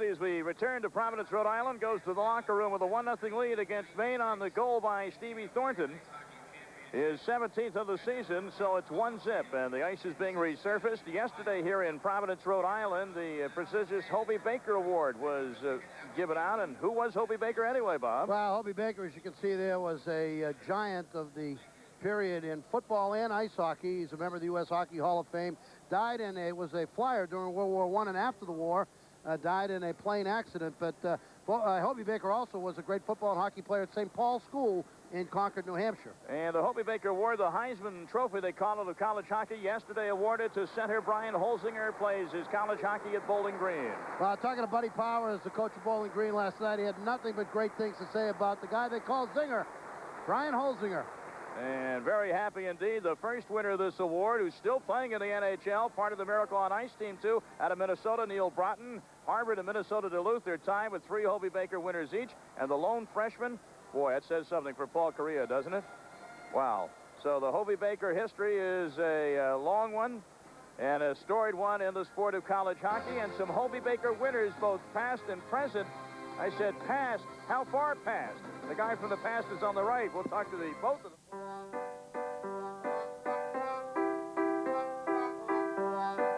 As we return to Providence, Rhode Island, goes to the locker room with a 1-0 lead against Maine on the goal by Stevie Thornton. His 17th of the season, so it's 1-0, and the ice is being resurfaced. Yesterday here in Providence, Rhode Island, the prestigious Hobey Baker Award was given out. And who was Hobey Baker anyway, Bob? Well, Hobey Baker, as you can see there, was a giant of the period in football and ice hockey. He's a member of the U.S. Hockey Hall of Fame. Was a flyer during World War I and after the war. Died in a plane accident. But Hobey Baker also was a great football and hockey player at St. Paul's School in Concord, New Hampshire. And the Hobey Baker Award, the Heisman Trophy, they call it, of college hockey, yesterday awarded to center Brian Holzinger, plays his college hockey at Bowling Green. Well, talking to Buddy Powers, the coach of Bowling Green last night, he had nothing but great things to say about the guy they call Zinger, Brian Holzinger. And very happy indeed. The first winner of this award, who's still playing in the NHL, part of the Miracle on Ice team, too, out of Minnesota, Neil Broughton. Harvard and Minnesota Duluth, they're tied with 3 Hobey Baker winners each. And the lone freshman, boy, that says something for Paul Correa, doesn't it? Wow. So the Hobey Baker history is a long one and a storied one in the sport of college hockey. And some Hobey Baker winners, both past and present. I said past. How far past? The guy from the past is on the right. We'll talk to both of them.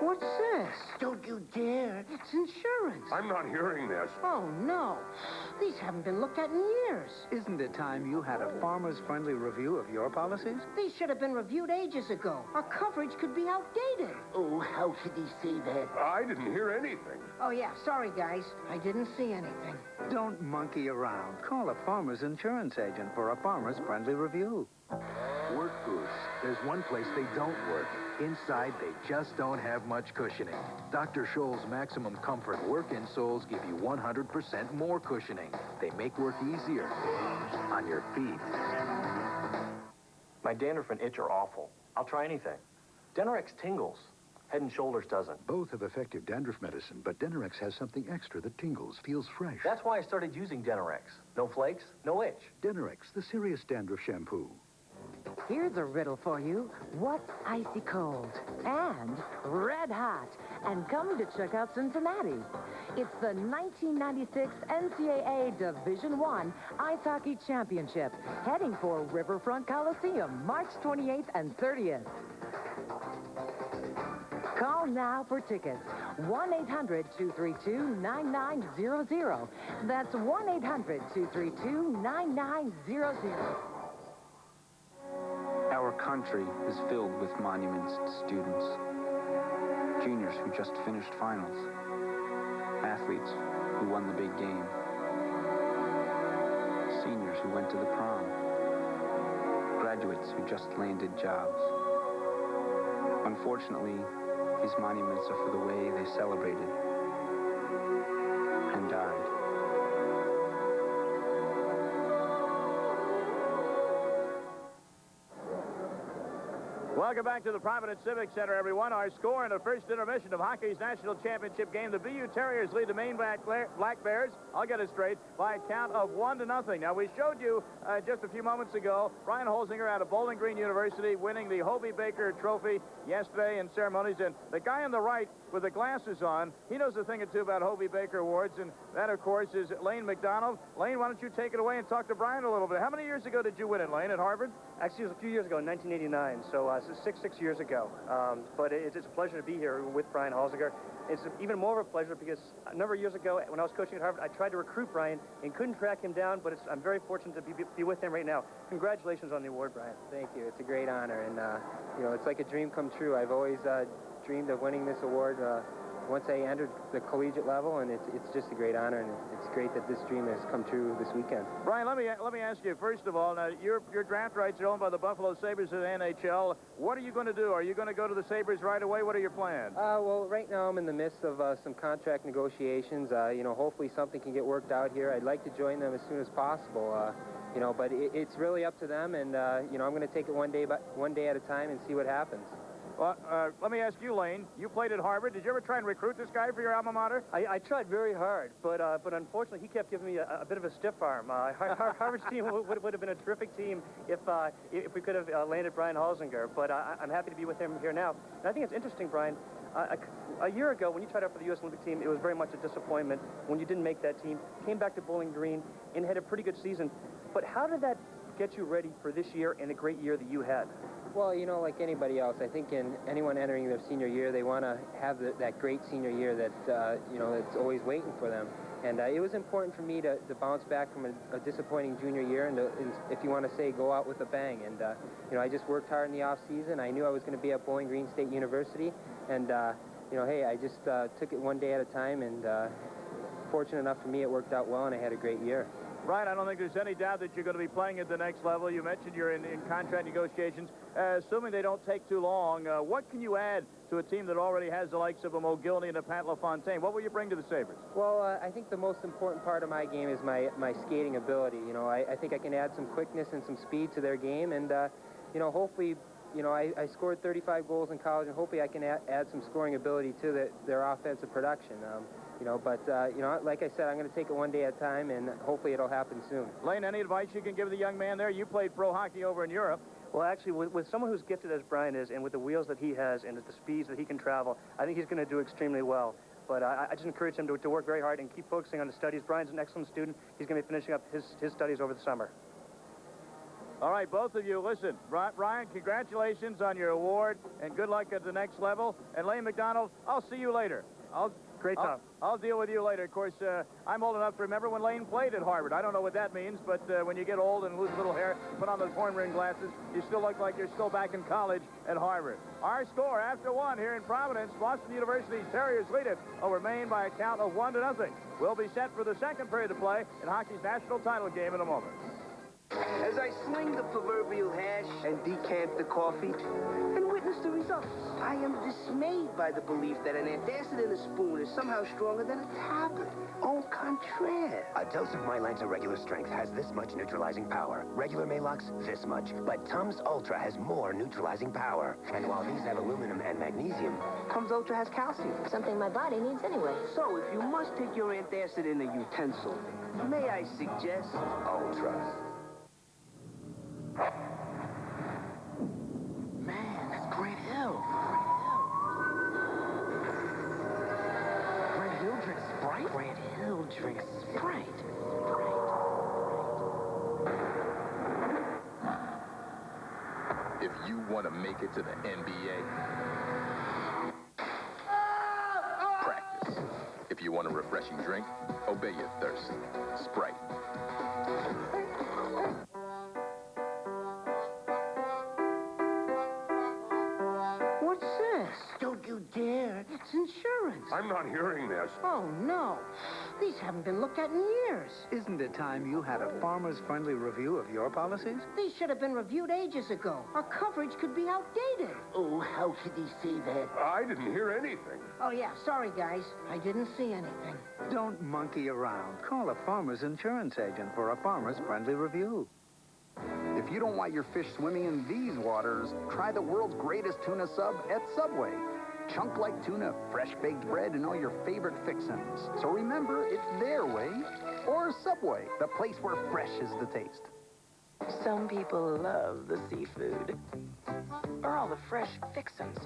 What's this? Don't you dare. It's insurance. I'm not hearing this. Oh, no. These haven't been looked at in years. Isn't it time you had a farmers-friendly review of your policies? These should have been reviewed ages ago. Our coverage could be outdated. Oh, how could he say that? I didn't hear anything. Oh, yeah. Sorry, guys. I didn't see anything. Don't monkey around. Call a farmer's insurance agent for a farmers-friendly review. Work boots. There's one place they don't work. Inside, they just don't have much cushioning. Dr. Scholl's Maximum Comfort work insoles give you 100% more cushioning. They make work easier on your feet. My dandruff and itch are awful. I'll try anything. Denorex tingles. Head and Shoulders doesn't. Both have effective dandruff medicine, but Denorex has something extra that tingles, feels fresh. That's why I started using Denorex. No flakes, no itch. Denorex, the serious dandruff shampoo. Here's a riddle for you. What's icy cold and red hot? And come to check out Cincinnati. It's the 1996 NCAA Division I Ice Hockey Championship, heading for Riverfront Coliseum, March 28th and 30th. Call now for tickets. 1-800-232-9900. That's 1-800-232-9900. Our country is filled with monuments to students. Juniors who just finished finals. Athletes who won the big game. Seniors who went to the prom. Graduates who just landed jobs. Unfortunately, these monuments are for the way they celebrated and died. Welcome back to the Providence Civic Center, everyone. Our score in the first intermission of hockey's national championship game. The BU Terriers lead the Maine Black Bears, I'll get it straight, by a count of 1-0. Now, we showed you just a few moments ago Brian Holzinger out of Bowling Green University winning the Hobey Baker Trophy yesterday in ceremonies. And the guy on the right with the glasses on, he knows a thing or two about Hobey Baker Awards. And that, of course, is Lane McDonald. Lane, why don't you take it away and talk to Brian a little bit. How many years ago did you win it, Lane, at Harvard? Actually, it was a few years ago, in 1989, so six years ago. But it's a pleasure to be here with Brian Holzinger. It's even more of a pleasure because a number of years ago, when I was coaching at Harvard, I tried to recruit Brian and couldn't track him down, but I'm very fortunate to be with him right now. Congratulations on the award, Brian. Thank you. It's a great honor, and you know, it's like a dream come true. I've always dreamed of winning this award once I entered the collegiate level, and it's just a great honor, and it's great that this dream has come true this weekend. Brian, let me ask you, first of all, now your draft rights are owned by the Buffalo Sabres of the NHL. What are you going to do? Are you going to go to the Sabres right away? What are your plans? Well, right now I'm in the midst of some contract negotiations. You know, hopefully something can get worked out here. I'd like to join them as soon as possible. You know, but it's really up to them, and you know, I'm going to take it one day at a time and see what happens. Well, let me ask you, Lane. You played at Harvard. Did you ever try and recruit this guy for your alma mater? I tried very hard, but unfortunately, he kept giving me a bit of a stiff arm. Harvard's team would have been a terrific team if we could have landed Brian Holzinger, but I'm happy to be with him here now. And I think it's interesting, Brian. A year ago, when you tried out for the U.S. Olympic team, it was very much a disappointment when you didn't make that team. Came back to Bowling Green and had a pretty good season. But how did that get you ready for this year and the great year that you had? Well, you know, like anybody else, I think anyone entering their senior year, they want to have that great senior year that, you know, it's always waiting for them. And it was important for me to bounce back from a disappointing junior year and if you want to say, go out with a bang. And, you know, I just worked hard in the off season. I knew I was going to be at Bowling Green State University. And, you know, hey, I just took it one day at a time. And fortunate enough for me, it worked out well, and I had a great year. Right, I don't think there's any doubt that you're going to be playing at the next level. You mentioned you're in contract negotiations. Assuming they don't take too long, what can you add to a team that already has the likes of a Mo Gilney and a Pat LaFontaine? What will you bring to the Sabres? Well, I think the most important part of my game is my skating ability. You know, I think I can add some quickness and some speed to their game, and, you know, hopefully, you know, I scored 35 goals in college, and hopefully I can add some scoring ability to their offensive production. You know, but, you know, like I said, I'm going to take it one day at a time, and hopefully it'll happen soon. Lane, any advice you can give the young man there? You played pro hockey over in Europe. Well, actually, with someone who's gifted as Brian is, and with the wheels that he has, and at the speeds that he can travel, I think he's going to do extremely well. But I just encourage him to work very hard and keep focusing on the studies. Brian's an excellent student. He's going to be finishing up his studies over the summer. All right, both of you, listen. Brian, congratulations on your award, and good luck at the next level. And Lane McDonald, I'll see you later. Great job. I'll deal with you later. Of course, I'm old enough to remember when Lane played at Harvard. I don't know what that means, but when you get old and lose a little hair, you put on those horn ring glasses, you still look like you're still back in college at Harvard. Our score after one here in Providence, Boston University Terriers lead it over Maine by a count of 1-0. We'll be set for the second period of play in hockey's national title game in a moment. As I sling the proverbial hash and decant the coffee and witness the results, I am dismayed by the belief that an antacid in a spoon is somehow stronger than a tablet. Au contraire. A dose of Mylanza regular strength has this much neutralizing power. Regular Maalox, this much. But Tums Ultra has more neutralizing power. And while these have aluminum and magnesium, Tums Ultra has calcium. Something my body needs anyway. So if you must take your antacid in a utensil, may I suggest Ultra. Man, that's Grant Hill. Grant Hill drinks Sprite? Grant Hill drinks Sprite. If you want to make it to the NBA, practice. If you want a refreshing drink, obey your thirst. Sprite. What's this? Don't you dare. It's insurance. I'm not hearing this. Oh, no. These haven't been looked at in years. Isn't it time you had a farmers-friendly review of your policies? These should have been reviewed ages ago. Our coverage could be outdated. Oh, how could he say that? I didn't hear anything. Oh, yeah. Sorry, guys. I didn't see anything. Don't monkey around. Call a farmer's insurance agent for a farmers-friendly review. If you don't want your fish swimming in these waters, try the world's greatest tuna sub at Subway. Chunk-like tuna, fresh-baked bread, and all your favorite fixins. So remember, it's their way or Subway, the place where fresh is the taste. Some people love the seafood or all the fresh fixins.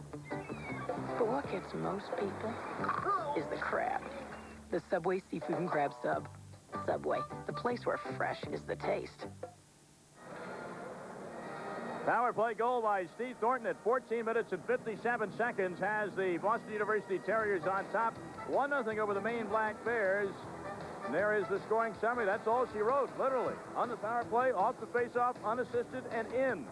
But what gets most people is the crab. The Subway Seafood and Crab Sub. Subway, the place where fresh is the taste. Power play goal by Steve Thornton at 14 minutes and 57 seconds has the Boston University Terriers on top. 1-0 over the Maine Black Bears. And there is the scoring summary. That's all she wrote, literally. On the power play, off the faceoff, unassisted, and in.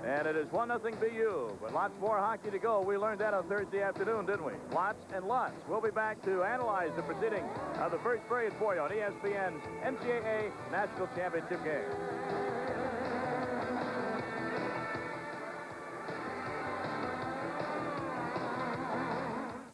And it is 1-0 BU. But lots more hockey to go. We learned that on Thursday afternoon, didn't we? Lots and lots. We'll be back to analyze the proceeding of the first period for you on ESPN's NCAA National Championship game.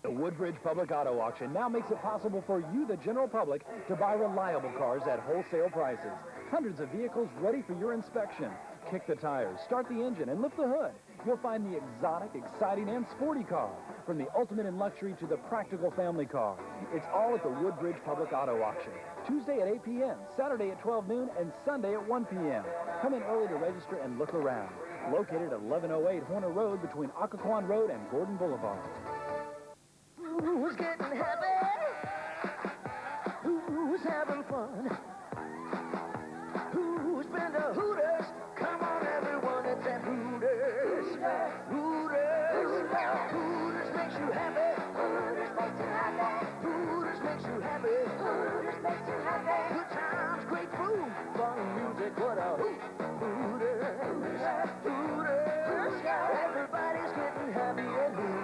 The Woodbridge Public Auto Auction now makes it possible for you, the general public, to buy reliable cars at wholesale prices. Hundreds of vehicles ready for your inspection. Kick the tires, start the engine, and lift the hood. You'll find the exotic, exciting, and sporty car, from the ultimate in luxury to the practical family car. It's all at the Woodbridge Public Auto Auction. Tuesday at 8 p.m., Saturday at 12 noon, and Sunday at 1 p.m. Come in early to register and look around. Located at 1108 Horner Road between Occoquan Road and Gordon Boulevard. Who's getting happy? Who's having fun? Who's been to Hooters? Come on, everyone, it's at Hooters. Hooters. Hooters makes you happy. Hooters makes you happy. Hooters makes you happy. Hooters makes you happy. Good times, great food, fun music, what a hoot. Hooters. Hooters. Everybody's getting happy at Hooters.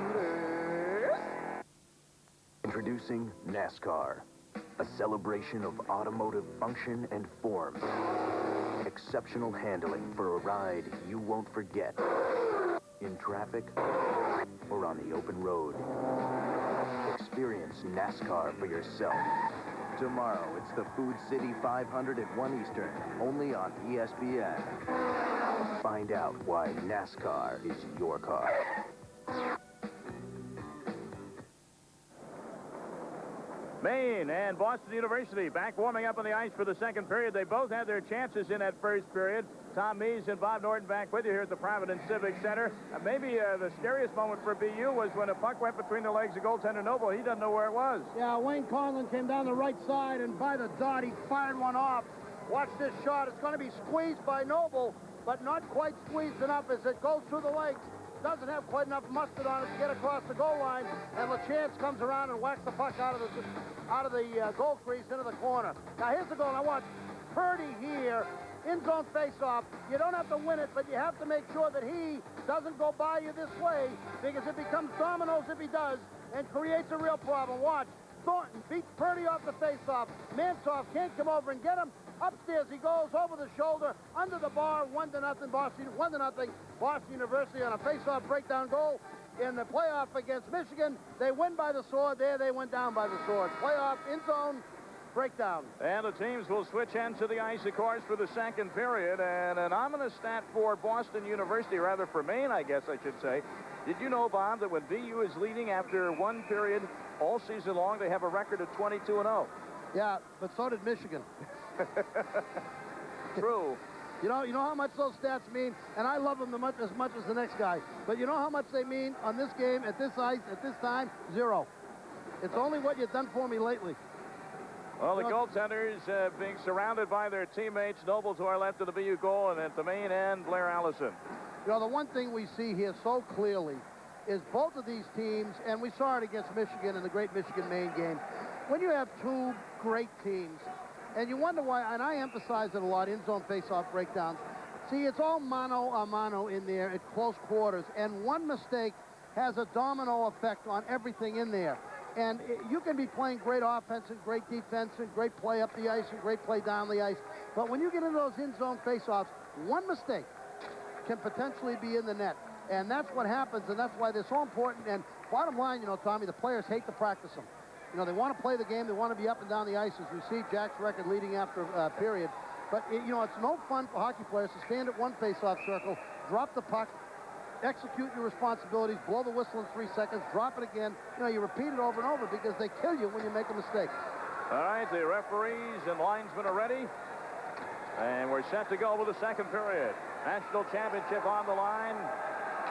Introducing NASCAR, a celebration of automotive function and form. Exceptional handling for a ride you won't forget. In traffic or on the open road. Experience NASCAR for yourself. Tomorrow, it's the Food City 500 at 1 Eastern, only on ESPN. Find out why NASCAR is your car. Maine and Boston University back warming up on the ice for the second period. They both had their chances in that first period. Tom Mees and Bob Norton back with you here at the Providence Civic Center. Maybe the scariest moment for BU was when a puck went between the legs of goaltender Noble. He doesn't know where it was. Yeah, Wayne Conlon came down the right side, and by the dot, he fired one off. Watch this shot. It's going to be squeezed by Noble, but not quite squeezed enough as it goes through the legs. Doesn't have quite enough mustard on it to get across the goal line, and LaChance comes around and whacks the puck out of the goal crease into the corner. Now here's the goal. I want Purdy here, in zone face-off. You don't have to win it, but you have to make sure that he doesn't go by you this way, because it becomes dominoes if he does, and creates a real problem. Watch. Thornton beats Purdy off the face-off. Mantov can't come over and get him. Upstairs he goes, over the shoulder, under the bar, 1-0 Boston, 1-0 Boston University on a face-off breakdown goal. In the playoff against Michigan, they win by the sword. There they went down by the sword. Playoff, in zone, breakdown. And the teams will switch ends of the ice, of course, for the second period. And an ominous stat for Boston University, rather for Maine, I guess I should say. Did you know, Bob, that when BU is leading after one period all season long, they have a record of 22-0? Yeah, but so did Michigan. True. You know how much those stats mean, and I love them as much as the next guy. But you know how much they mean on this game, at this ice, at this time? 0. It's only what you've done for me lately. Well, the goaltenders being surrounded by their teammates, Noble to our left of the BU goal, and at the Maine end, Blair Allison. You know, the one thing we see here so clearly is both of these teams, and we saw it against Michigan in the great Michigan-Maine game, when you have two great teams, and you wonder why, and I emphasize it a lot, in-zone face-off breakdowns. See, it's all mano-a-mano in there at close quarters, and one mistake has a domino effect on everything in there. And you can be playing great offense and great defense and great play up the ice and great play down the ice, but when you get into those in-zone face-offs, one mistake can potentially be in the net. And that's what happens, and that's why they're so important. And bottom line, you know, Tommy, the players hate to practice them. You know, they want to play the game. They want to be up and down the ice, as we see Jack's record leading after a period. But, you know, it's no fun for hockey players to stand at one face-off circle, drop the puck, execute your responsibilities, blow the whistle in 3 seconds, drop it again. You know, you repeat it over and over because they kill you when you make a mistake. All right, the referees and linesmen are ready. And we're set to go with the second period. National championship on the line.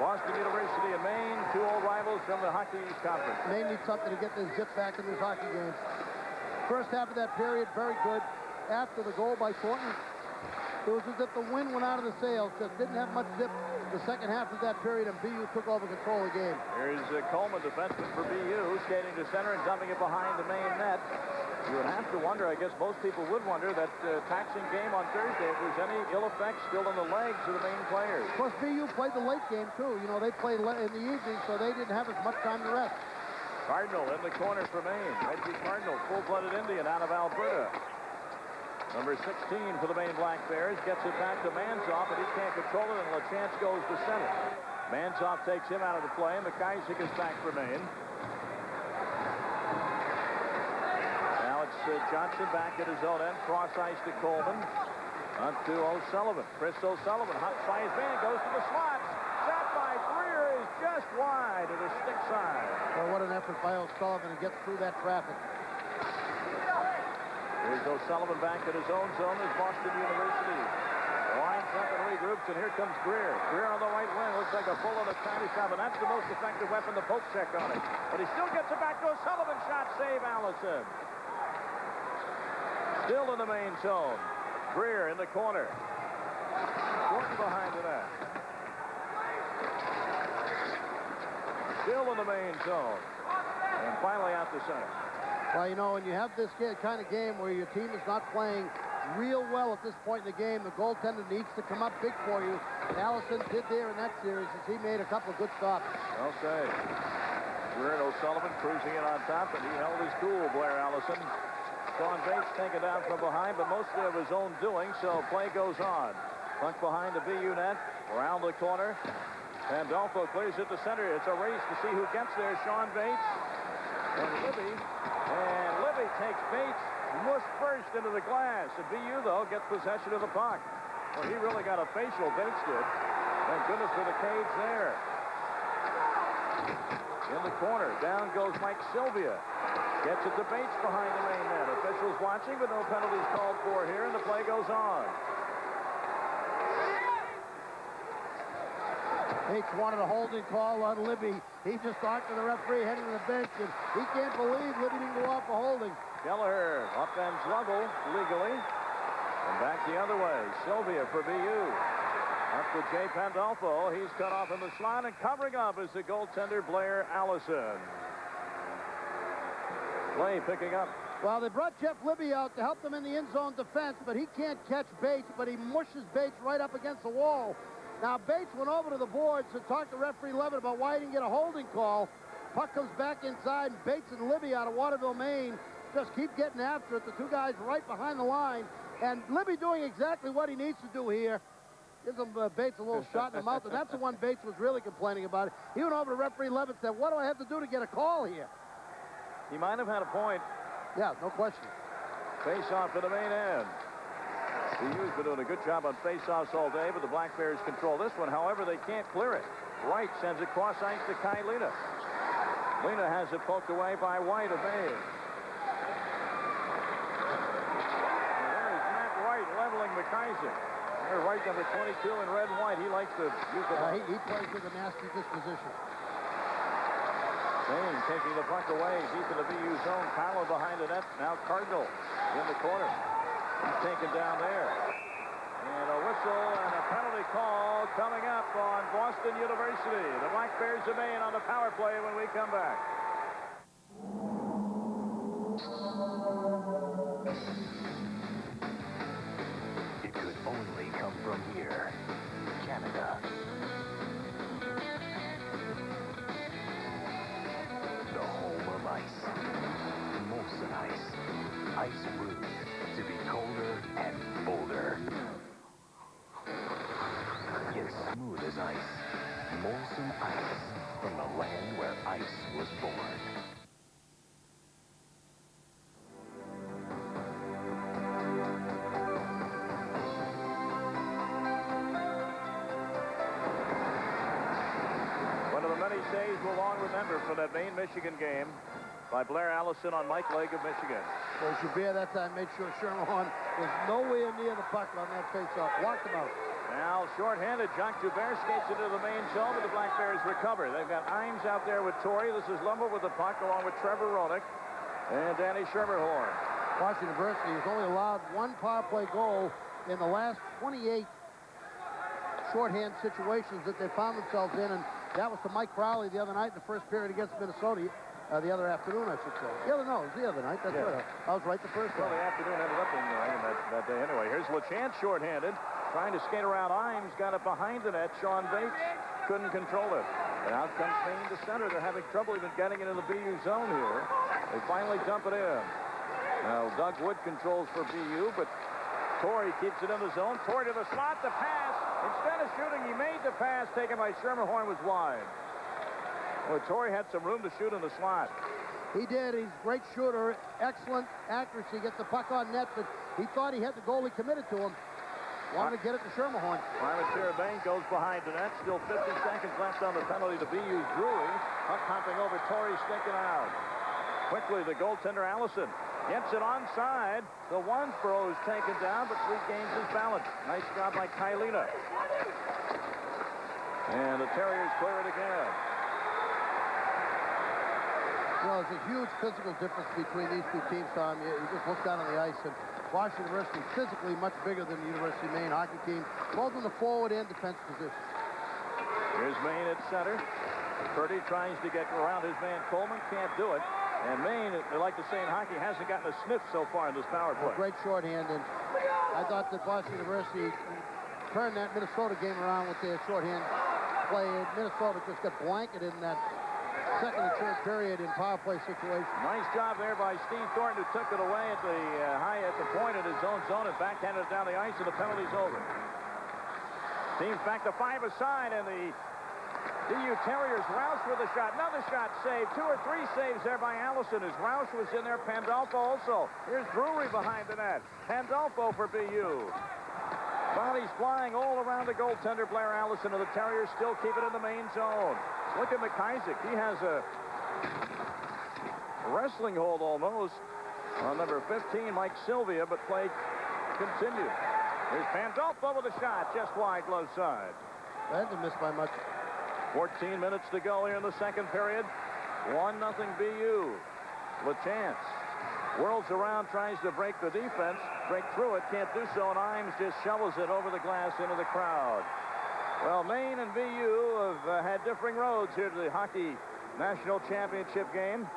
Boston University and Maine, two old rivals from the Hockey East Conference. Maine needs something to get this zip back in these hockey games. First half of that period, very good. After the goal by Thornton, it was as if the wind went out of the sails. Just didn't have much zip the second half of that period, and BU took over control of the game. Here's Coleman, defenseman for BU, skating to center and dumping it behind the Maine net. You would have to wonder, I guess most people would wonder, that taxing game on Thursday, if there's any ill effects still in the legs of the Maine players. Of course, BU played the late game, too. You know, they played in the evening, so they didn't have as much time to rest. Cardinal in the corner for Maine. Reggie Cardinal, full-blooded Indian out of Alberta. Number 16 for the Maine Black Bears. Gets it back to Manzoff, but he can't control it, and LaChance goes to center. Manzoff takes him out of the play, and McIsaac is back for Maine. Johnson back at his own end, cross ice to Coleman. On to O'Sullivan. Chris O'Sullivan hops by his man, goes to the slot. Shot by Greer is just wide to the stick side. Well, what an effort by O'Sullivan to get through that traffic. Here's O'Sullivan back at his own zone as Boston University. Line up and regroups, and here comes Greer. Greer on the right wing. Looks like a bull in a china shop, and that's the most effective weapon, the poke check on it. But he still gets it back to a Sullivan shot. Save Allison. Still in the main zone. Greer in the corner. Gordon behind the net. Still in the main zone. And finally out to center. Well, you know, when you have this kind of game where your team is not playing real well at this point in the game, the goaltender needs to come up big for you. Allison did there in that series as he made a couple of good stops. Well said. Greer and O'Sullivan cruising in on top, and he held his cool, Blair Allison. Sean Bates taken down from behind, but mostly of his own doing, so play goes on. Puck behind the BU net, around the corner. Pandolfo clears it to center. It's a race to see who gets there. Sean Bates and Libby. And Libby takes Bates mush first into the glass. And BU, though, gets possession of the puck. Well, he really got a facial, Bates did. Thank goodness for the cage there. In the corner, down goes Mike Sylvia. Gets it to Bates behind the main net. Officials watching, but no penalties called for here, and the play goes on. Bates wanted a holding call on Libby. He just talked to the referee heading to the bench, and he can't believe Libby didn't go off for holding. Kelleher, offense level, legally. And back the other way. Sylvia for BU. Up with Jay Pandolfo. He's cut off in the slot, and covering up is the goaltender, Blair Allison. Play picking up. Well, they brought Jeff Libby out to help them in the end zone defense, but he can't catch Bates, but he mushes Bates right up against the wall. Now, Bates went over to the boards to talk to referee Levitt about why he didn't get a holding call. Puck comes back inside, and Bates and Libby out of Waterville, Maine, just keep getting after it. The two guys right behind the line, and Libby doing exactly what he needs to do here. Gives him Bates a little shot in the mouth, and that's the one Bates was really complaining about. He went over to referee Levitt and said, what do I have to do to get a call here? He might have had a point. Yeah, no question. Face-off to the main end. BU's been doing a good job on face-offs all day, but the Black Bears control this one. However, they can't clear it. Wright sends it cross ice to Kai Lena. Lena has it poked away by White of Maine. And there's Matt Wright leveling McIsaac. There's Wright, number 22 in red and white. He likes to use the ball. He plays with a nasty disposition. Maine taking the puck away deep in the BU zone. Kyler behind the net. Now Cardinal in the corner. He's taken down there. And a whistle and a penalty call coming up on Boston University. The Black Bears of Maine on the power play when we come back. It could only come from here, Canada. The home of ice. Molson Ice. Ice brewed to be colder and bolder. Yet smooth as ice. Molson Ice from the land where ice was born. One of the many days we'll long remember for that Maine-Michigan game by Blair Allison on Mike Legg of Michigan. Well, Shabir that time made sure Sherman was nowhere near the puck on that faceoff. Blocked him out. Now, shorthanded, Jacques Dubert skates into the main zone, but the Black Bears recover. They've got Imes out there with Torrey. This is Lumber with the puck, along with Trevor Roenick and Danny Schermerhorn. Washington University has only allowed one power play goal in the last 28 shorthand situations that they found themselves in, and that was to Mike Crowley the other night in the first period against Minnesota. The other afternoon, I should say. It was the other night. That's right. I was right the first time. Well, the afternoon ended up in that day anyway. Here's LaChance shorthanded, trying to skate around Imes. Got it behind the net. Sean Bates couldn't control it. And out comes Maine to center. They're having trouble even getting into the BU zone here. They finally dump it in. Now, Doug Wood controls for BU, but Torrey keeps it in the zone. Torrey to the slot, the pass. Instead of shooting, he made the pass. Taken by Schermerhorn was wide. Well, Torrey had some room to shoot in the slot. He did. He's a great shooter. Excellent accuracy. Gets the puck on net, but he thought he had the goalie committed to him. Wanted to get it to Schermerhorn. Simon Cherubin goes behind the net. Still 50 seconds left on the penalty to BU's Drury. Puck hopping over Torrey, sticking out. Quickly, the goaltender Allison Gets it onside. The Wansboro is taken down, but regains his balance. Nice job by Kylina. And the Terriers clear it again. You know, there's a huge physical difference between these two teams, Tom. You just look down on the ice, and Washington University physically much bigger than the University of Maine hockey team, both in the forward and defense position. Here's Maine at center. Purdy tries to get around his man Coleman, can't do it. And Maine, they like to say in hockey, hasn't gotten a sniff so far in this power play. Great shorthand, and I thought that Boston University turned that Minnesota game around with their shorthand play. Minnesota just got blanketed in that second and third period in power play situation. Nice job there by Steve Thornton, who took it away at the at the point at his own zone and backhanded it down the ice, and the penalty's over. Teams back to 5-a-side, and the DU Terriers. Roush with a shot. Another shot saved. 2 or 3 saves there by Allison as Roush was in there. Pandolfo also. Here's Drury behind the net. Pandolfo for BU. Bodies flying all around the goaltender, Blair Allison, and the Terriers still keep it in the main zone. Look at McIsaac. He has a wrestling hold almost on number 15, Mike Sylvia, but play continued. Here's Pandolfo with a shot, just wide, low side. That didn't miss by much. 14 minutes to go here in the second period. 1-0 BU. LaChance whirls around, tries to break the defense, break through it, can't do so, and Imes just shovels it over the glass into the crowd. Well, Maine and BU have had differing roads here to the Hockey National Championship game.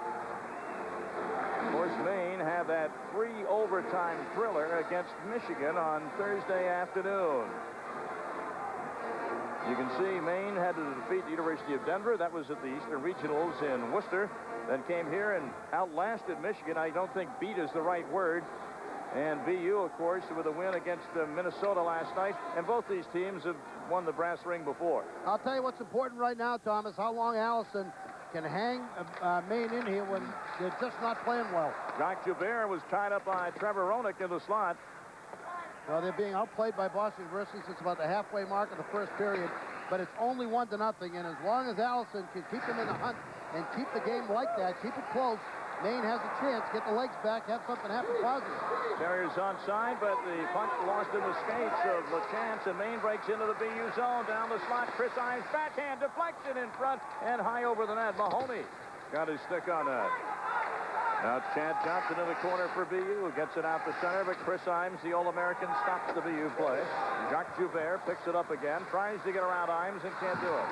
Of course, Maine had that 3-overtime thriller against Michigan on Thursday afternoon. You can see Maine had to defeat the University of Denver. That was at the Eastern Regionals in Worcester. Then came here and outlasted Michigan. I don't think beat is the right word. And BU, of course, with a win against Minnesota last night. And both these teams have won the brass ring before. I'll tell you what's important right now, Thomas, how long Allison can hang Maine in here when they're just not playing well. Jacques Joubert was tied up by Trevor Roenick in the slot. Well, they're being outplayed by Boston University since about the halfway mark of the first period, but it's only 1-0, and as long as Allison can keep them in the hunt and keep the game like that, keep it close, Maine has a chance, get the legs back, have something happen positive. Terriers onside, but the puck lost in the skates of LaChance, and Maine breaks into the BU zone, down the slot, Chris Imes, backhand, deflection in front, and high over the net. Mahoney got his stick on that. Now Chad Johnson in the corner for BU, gets it out the center, but Chris Imes, the All-American, stops the BU play. Jacques Joubert picks it up again, tries to get around Imes and can't do it.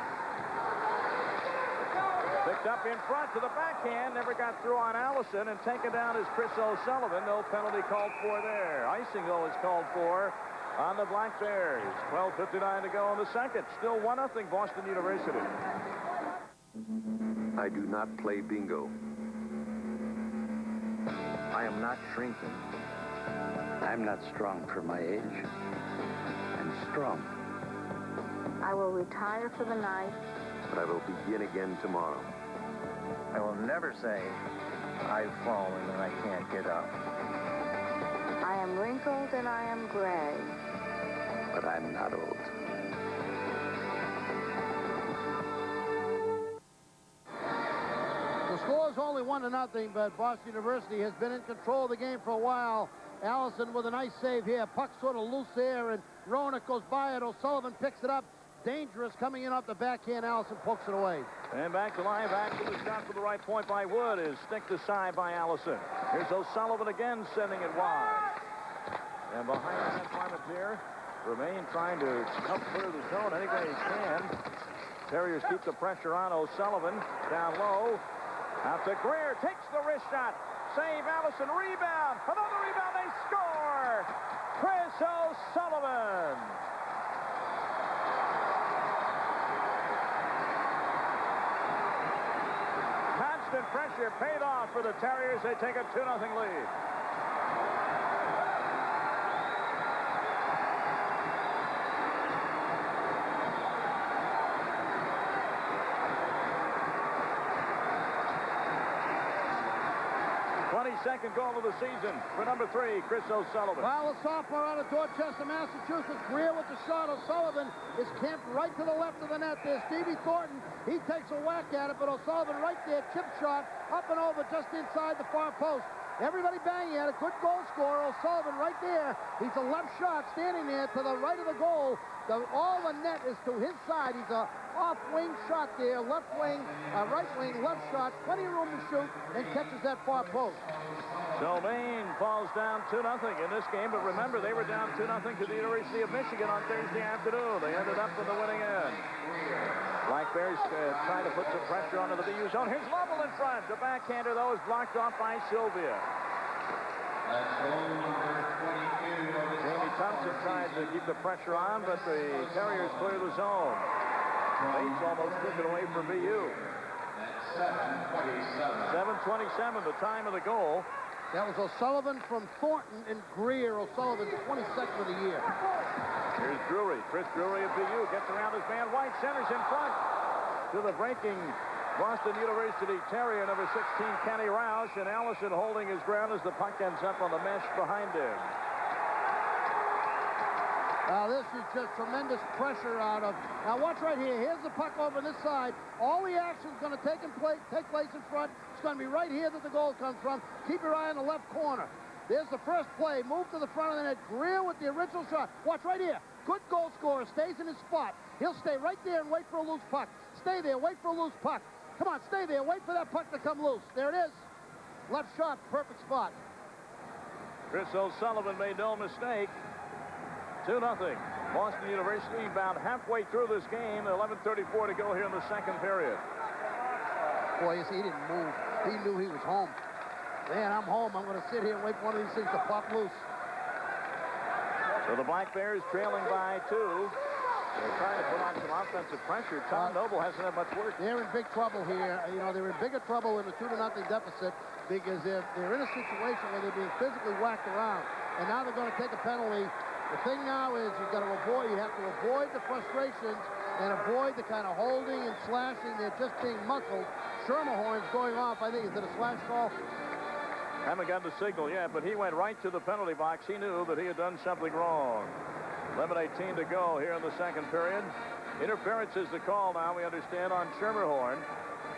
Picked up in front to the backhand, never got through on Allison, and taken down is Chris O'Sullivan. No penalty called for there. Icing, though, is called for on the Black Bears. 12:59 to go in the second. Still 1-0 Boston University. I do not play bingo. I am not shrinking. I'm not strong for my age. I'm strong. I will retire for the night. But I will begin again tomorrow. I will never say, I've fallen and I can't get up. I am wrinkled and I am gray. But I'm not old. The score is only 1-0, but Boston University has been in control of the game for a while. Allison with a nice save here. Puck sort of loose there, and Roenick goes by it. O'Sullivan picks it up. Dangerous coming in off the backhand. Allison pokes it away. And back to line, back to the shot for the right point by Wood is sticked aside by Allison. Here's O'Sullivan again sending it wide. And behind the net Parmentier, remain trying to help clear the zone any way he can. Terriers keep the pressure on O'Sullivan. Down low. Out to Greer. Takes the wrist shot. Save Allison. Rebound. Another rebound. They score. Chris O'Sullivan. Constant pressure paid off for the Terriers. They take a 2-0 lead. Second goal of the season for number 3, Chris O'Sullivan. Well, the sophomore out of Dorchester, Massachusetts. Greer with the shot. O'Sullivan is camped right to the left of the net. There's Stevie Thornton. He takes a whack at it, but O'Sullivan right there, chip shot, up and over just inside the far post. Everybody banging at it. Good goal scorer, O'Sullivan right there. He's a left shot standing there to the right of the goal. All the net is to his side. He's a off-wing shot there, left wing, right wing, left shot. Plenty of room to shoot and catches that far post. So Maine falls down 2-0 in this game, but remember, they were down 2-0 to the University of Michigan on Thursday afternoon. They ended up with the winning end. Black Bears trying to put some pressure onto the BU zone. Here's Lovell in front. The backhander, though, is blocked off by Sylvia. Jamie Thompson tried to keep the pressure on, but the Terriers clear the zone. Bates almost took it away from BU. 7:27, the time of the goal. That was O'Sullivan from Thornton and Greer. O'Sullivan, 22nd of the year. Here's Drury. Chris Drury of BU gets around his man White. Centers in front to the breaking Boston University Terrier, number 16, Kenny Roush. And Allison holding his ground as the puck ends up on the mesh behind him. Now, this is just tremendous pressure out of... Now, watch right here. Here's the puck over this side. All the action is going to take place in front. It's going to be right here that the goal comes from. Keep your eye on the left corner. There's the first play. Move to the front of the net. Greer with the original shot. Watch right here. Good goal scorer. Stays in his spot. He'll stay right there and wait for a loose puck. Stay there. Wait for a loose puck. Come on, stay there. Wait for that puck to come loose. There it is. Left shot. Perfect spot. Chris O'Sullivan made no mistake. 2-0. Boston University about halfway through this game. 11:34 to go here in the second period. Boy, you see, he didn't move. He knew he was home. Man, I'm home. I'm going to sit here and wait for one of these things to pop loose. So the Black Bears trailing by 2. They're trying to put on some offensive pressure. Tom Noble hasn't had much work. They're in big trouble here. You know, they're in bigger trouble in the 2-0 deficit because they're in a situation where they're being physically whacked around. And now they're going to take a penalty. The thing now is you have to avoid the frustrations and avoid the kind of holding and slashing. They're just being muscled. Schermerhorn's going off. I think, is it a slash call? Haven't got the signal yet, but he went right to the penalty box. He knew that he had done something wrong. 11:18 to go here in the second period. Interference is the call now, we understand, on Schermerhorn.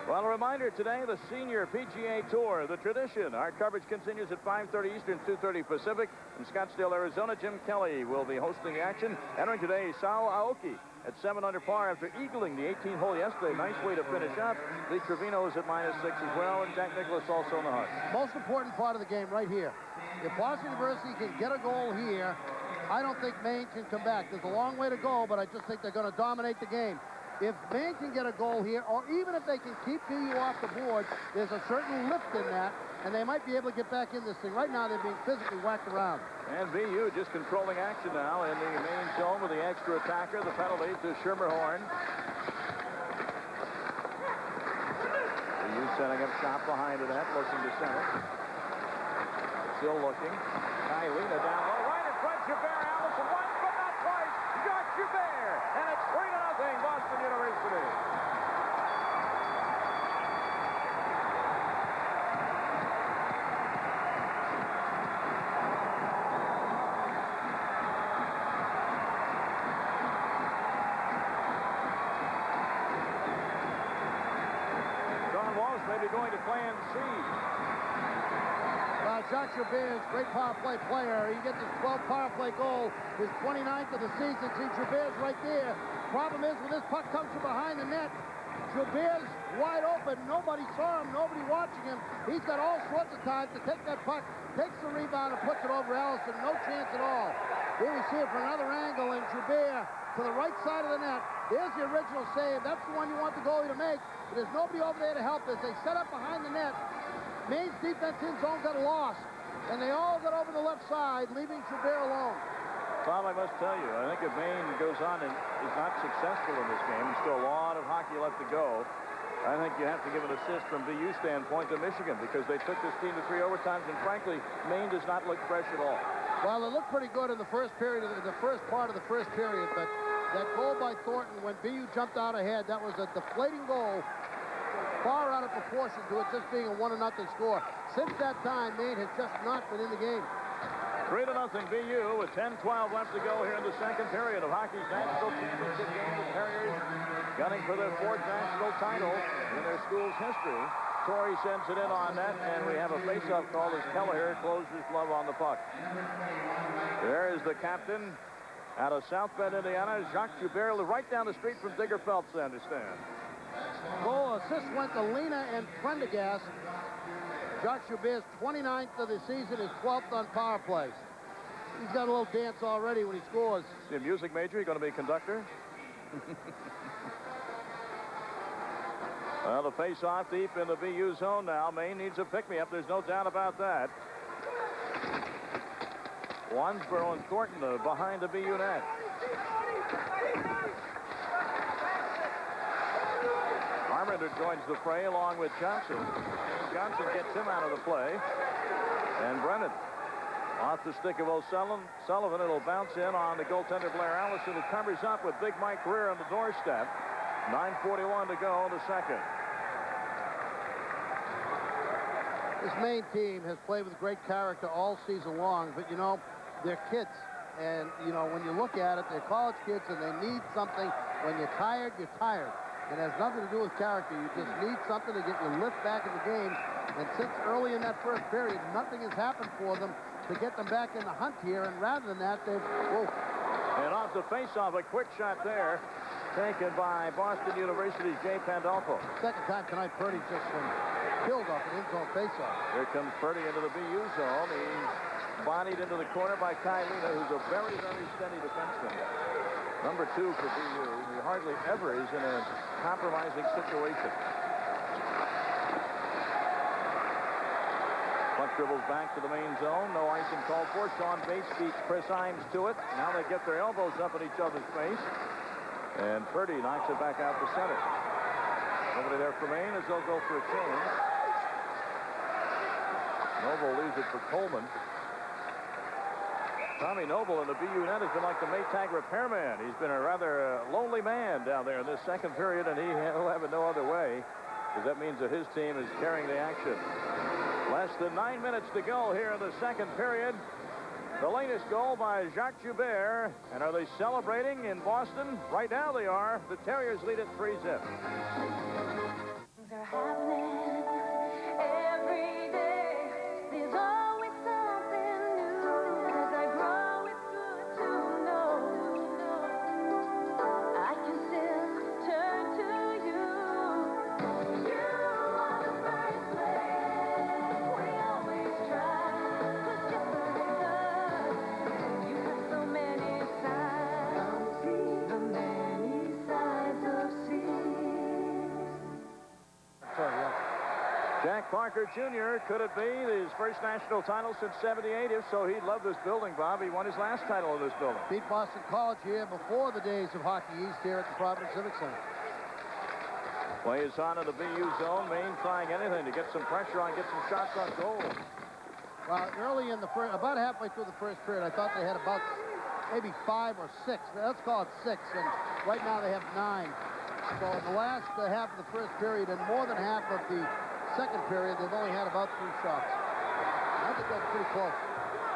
Well, a reminder today, the Senior PGA Tour, the tradition. Our coverage continues at 5:30 Eastern, 2:30 Pacific. In Scottsdale, Arizona, Jim Kelly will be hosting the action. Entering today, Sao Aoki at 7 under par after eagling the 18th hole yesterday. Nice way to finish up. Lee Trevino is at -6 as well, and Jack Nicklaus also in the hunt. Most important part of the game right here. If Boston University can get a goal here, I don't think Maine can come back. There's a long way to go, but I just think they're going to dominate the game. If Maine can get a goal here, or even if they can keep BU off the board, there's a certain lift in that, and they might be able to get back in this thing. Right now, they're being physically whacked around. And BU just controlling action now in the main zone with the extra attacker, the penalty to Schermerhorn. BU setting up shot behind the net, looking to center. Still looking. Kylina down low, right in front, Joubert, Allison once, but not twice. Jacques Joubert, and it's 3-0 Boston University. John Walsh may be going to plan C. Jacques Joubert is a great power play player. He gets his 12th power play goal, his 29th of the season. See, Joubert's right there. Problem is, when this puck comes from behind the net, Joubert's wide open. Nobody saw him. Nobody watching him. He's got all sorts of time to take that puck, takes the rebound, and puts it over Allison. No chance at all. Here we see it from another angle, and Joubert to the right side of the net. There's the original save. That's the one you want the goalie to make. But there's nobody over there to help as they set up behind the net. Maine's defense in zone got lost, and they all got over the left side, leaving Joubert alone. Tom, I must tell you, I think if Maine goes on and is not successful in this game, there's still a lot of hockey left to go. I think you have to give an assist from BU standpoint to Michigan because they took this team to 3 overtimes, and frankly, Maine does not look fresh at all. Well, it looked pretty good in the first period, the first part of the first period, but that goal by Thornton when BU jumped out ahead, that was a deflating goal. Far out of proportion to it just being a 1-0 score. Since that time, Maine has just not been in the game. 3-0 BU with 10-12 left to go here in the second period of hockey's national championship game. The Terriers gunning for their 4th national title in their school's history. Torrey sends it in on net, and we have a face-off call as Kelleher closed his glove on the puck. There is the captain out of South Bend, Indiana, Jacques Joubert, right down the street from Digger Phelps, I understand. Goal assist went to Lena and Prendergast. Jacques Joubert's 29th of the season, his 12th on power plays. He's got a little dance already when he scores. Is he a music major? You going to be a conductor? Well, the face-off deep in the BU zone now. Maine needs a pick-me-up. There's no doubt about that. Wansboro and Thornton behind the BU net. Armender joins the fray along with Johnson. Johnson gets him out of the play. And Brennan off the stick of O'Sullivan. It'll bounce in on the goaltender Blair Allison, who covers up with Big Mike Greer on the doorstep. 9:41 to go in the second. This Maine team has played with great character all season long, but, you know, they're kids. And, you know, when you look at it, they're college kids, and they need something. When you're tired, you're tired. It has nothing to do with character. You just need something to get your lift back in the game. And since early in that first period, nothing has happened for them to get them back in the hunt here. And rather than that, they've... Whoa. And off the face-off, a quick shot there, taken by Boston University's Jay Pandolfo. Second time tonight, Purdy just been killed off an in-zone face-off. Here comes Purdy into the BU zone. He's bodied into the corner by Kai Lena, who's a very, very steady defenseman. Number 2 for BU. He hardly ever is in a compromising situation. Puck dribbles back to the main zone. No icing called for. Sean Bates beats Chris Imes to it. Now they get their elbows up in each other's face. And Purdy knocks it back out to center. Nobody there for Maine as they'll go for a change. Noble leaves it for Coleman. Tommy Noble in the BU net has been like the Maytag repairman. He's been a rather lonely man down there in this second period, and he'll have it no other way, because that means that his team is carrying the action. Less than 9 minutes to go here in the second period. The latest goal by Jacques Joubert. And are they celebrating in Boston? Right now they are. The Terriers lead at 3-0. Things are happening every day. There's always something new. As I grow, it's good to know. I can still turn to you. You are the first place. We always try. 'Cause different us. You have so many sides. See the many sides of seas. Jack Parker Jr., could it be his first national title since '78? If so, he'd love this building, Bob. He won his last title in this building. Beat Boston College here before the days of Hockey East here at the Providence Civic Center. Play is on in the BU zone. Maine trying anything to get some pressure on, get some shots on goal. Well, early in the first, about halfway through the first period, I thought they had about maybe 5 or 6. Let's call it 6, and right now they have 9. So in the last half of the first period and more than half of the second period, they've only had about 3 shots. I think that's pretty close.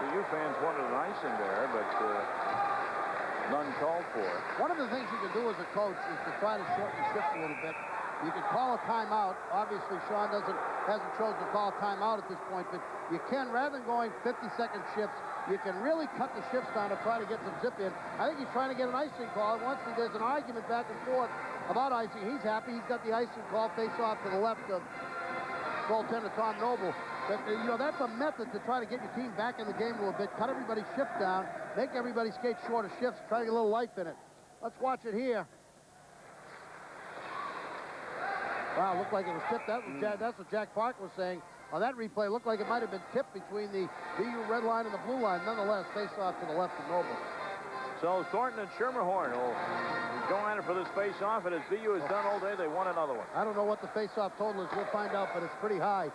The U fans wanted an icing there, but none called for. One of the things you can do as a coach is to try to shorten shifts a little bit. You can call a timeout. Obviously, Sean hasn't chosen to call a timeout at this point, but you can, rather than going 50-second shifts, you can really cut the shifts down to try to get some zip in. I think he's trying to get an icing call. Once there's an argument back and forth about icing, he's happy. He's got the icing call face off to the left of goaltender Tom Noble. But, you know, that's a method to try to get your team back in the game a little bit. Cut everybody's shift down. Make everybody skate shorter shifts. Try to get a little life in it. Let's watch it here. Wow, looked like it was tipped. That's what Jack Park was saying. On that replay, looked like it might have been tipped between the BU red line and the blue line. Nonetheless, face off to the left of Noble. So Thornton and Schermerhorn will go at it for this face-off, and as BU has done all day, they won another one. I don't know what the face-off total is. We'll find out, but it's pretty high.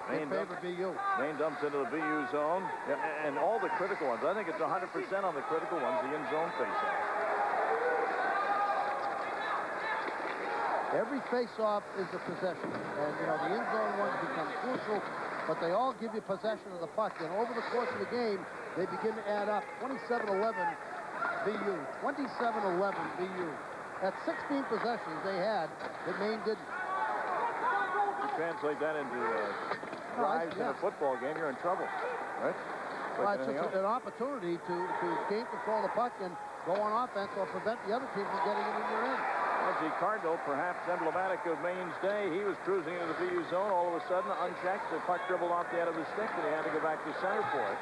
Maine in favor of BU. Maine dumps into the BU zone, and all the critical ones. I think it's 100% on the critical ones, the in-zone face-off. Every face-off is a possession, and, you know, the in-zone ones become crucial, but they all give you possession of the puck, and over the course of the game, they begin to add up. 27-11 BU, 27-11 BU. That's 16 possessions they had that Maine didn't. The translate that into drives in a football game, you're in trouble, right? Well, it's just an opportunity to gain control of the puck and go on offense or prevent the other team from getting it in your end. Reggie Cardinal, perhaps emblematic of Maine's day, he was cruising into the BU zone. All of a sudden, unchecked, the puck dribbled off the end of his stick, and he had to go back to center for it.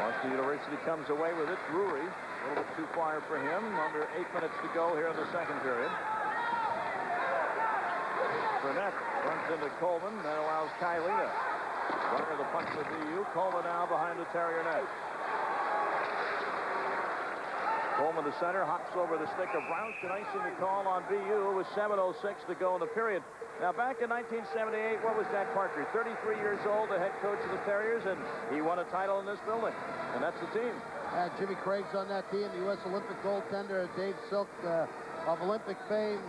Washington University comes away with it. Drury, a little bit too far for him. Under 8 minutes to go here in the second period. Burnett runs into Coleman, then allows Kylie to runner the puck for BU. Coleman now behind the Terrier net. Coleman, the center, hops over the stick of Roush, and icing the call on BU with 7:06 to go in the period. Now, back in 1978, what was Jack Parker? 33 years old, the head coach of the Terriers, and he won a title in this building. And that's the team. Jimmy Craig's on that team, the U.S. Olympic goaltender, Dave Silk of Olympic fame,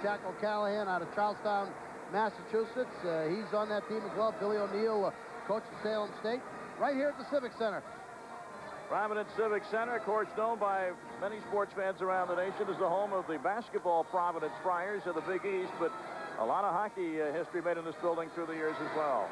Jack O'Callahan out of Charlestown, Massachusetts. He's on that team as well. Billy O'Neill, coach of Salem State, right here at the Civic Center. Providence Civic Center, of course, known by many sports fans around the nation as the home of the basketball Providence Friars of the Big East, but a lot of hockey history made in this building through the years as well.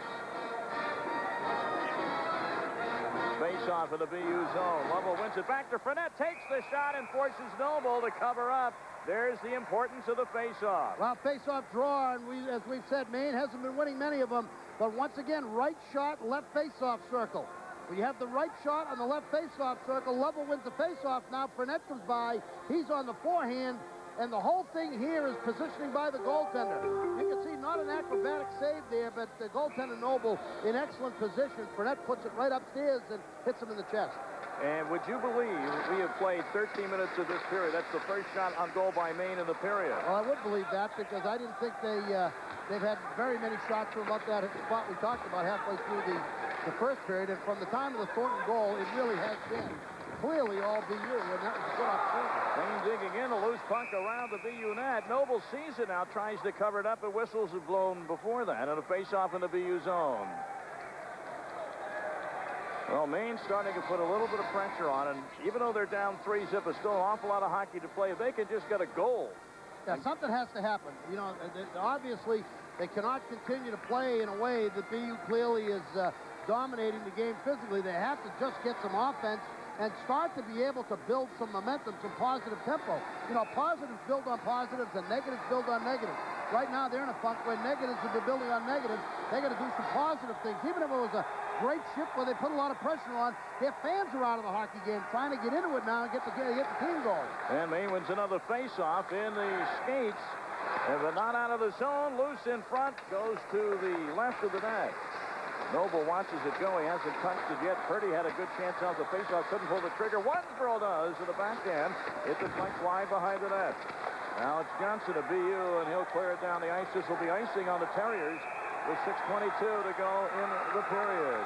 Face-off in the BU zone. Lovell wins it back to Frenette, takes the shot and forces Noble to cover up. There's the importance of the face-off. Well, face-off draw, and as we've said, Maine hasn't been winning many of them, but once again, right shot, left face-off circle. When you have the right shot on the left face-off circle, Lovell wins the face-off. Now Frenette comes by. He's on the forehand, and the whole thing here is positioning by the goaltender. You can see not an acrobatic save there, but the goaltender Noble in excellent position. Frenette puts it right upstairs and hits him in the chest. And would you believe we have played 13 minutes of this period? That's the first shot on goal by Maine in the period. Well, I would believe that because I didn't think they've had very many shots from about that spot we talked about halfway through the first period. And from the time of the Thornton goal, it really has been clearly all BU, and that was a good opportunity. Maine digging in, a loose puck around the BU net. Noble sees it now, tries to cover it up, and whistles have blown before that, and a face-off in the BU zone. Well, Maine's starting to put a little bit of pressure on, and even though they're down 3-0, there's still an awful lot of hockey to play. If they can just get a goal. Yeah, something has to happen. You know, obviously, they cannot continue to play in a way that BU clearly is dominating the game physically. They have to just get some offense and start to be able to build some momentum, some positive tempo. You know, positives build on positives and negatives build on negatives. Right now, they're in a funk where negatives have been building on negatives. They got to do some positive things. Even if it was a great shift where they put a lot of pressure on, their fans are out of the hockey game trying to get into it now and get the team going. And Maine wins another face-off in the skates. But not out of the zone. Loose in front. Goes to the left of the net. Noble watches it go. He hasn't touched it yet. Purdy had a good chance off the faceoff. Couldn't pull the trigger. Wansborough does to the backhand. It deflects wide behind the net. Now it's Johnson of BU, and he'll clear it down the ice. This will be icing on the Terriers with 6:22 to go in the period.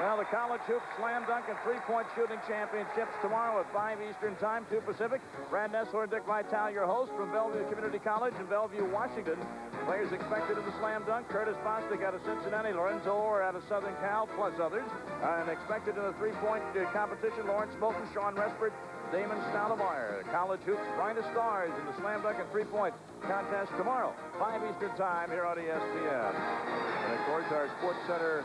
Well, the College Hoops Slam Dunk and Three-Point Shooting Championships tomorrow at 5 Eastern Time, 2 Pacific. Brad Nessler and Dick Vitale, your host from Bellevue Community College in Bellevue, Washington. Players expected in the Slam Dunk: Curtis Bostic out of Cincinnati, Lorenzo Orr out of Southern Cal, plus others. And expected in the three-point competition: Lawrence Moulton, Sean Respert, Damon Stoudemire. College Hoops brightest stars in the Slam Dunk and three-point contest tomorrow, 5 Eastern Time here on ESPN. And of course, our Sports Center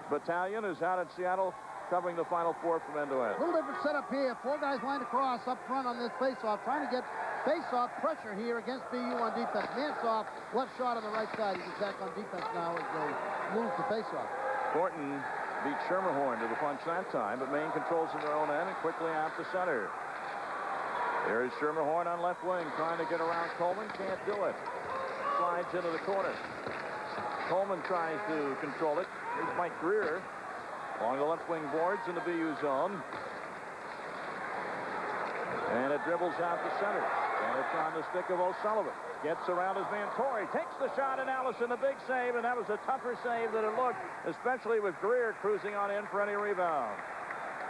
battalion is out in Seattle covering the Final Four from end to end. A little different setup here. 4 guys lined across up front on this face-off, trying to get face-off pressure here against BU on defense. Mansoff, left shot on the right side. He's back on defense now as they move the face-off. Thornton beat Schermerhorn to the punch that time, but Maine controls in their own end and quickly out to center. There is Schermerhorn on left wing trying to get around Coleman. Can't do it. Slides into the corner. Coleman tries to control it. Here's Mike Greer along the left wing boards in the BU zone. And it dribbles out to center. And it's on the stick of O'Sullivan. Gets around his man Torrey. Takes the shot, and Allison a big save, and that was a tougher save than it looked, especially with Greer cruising on in for any rebound.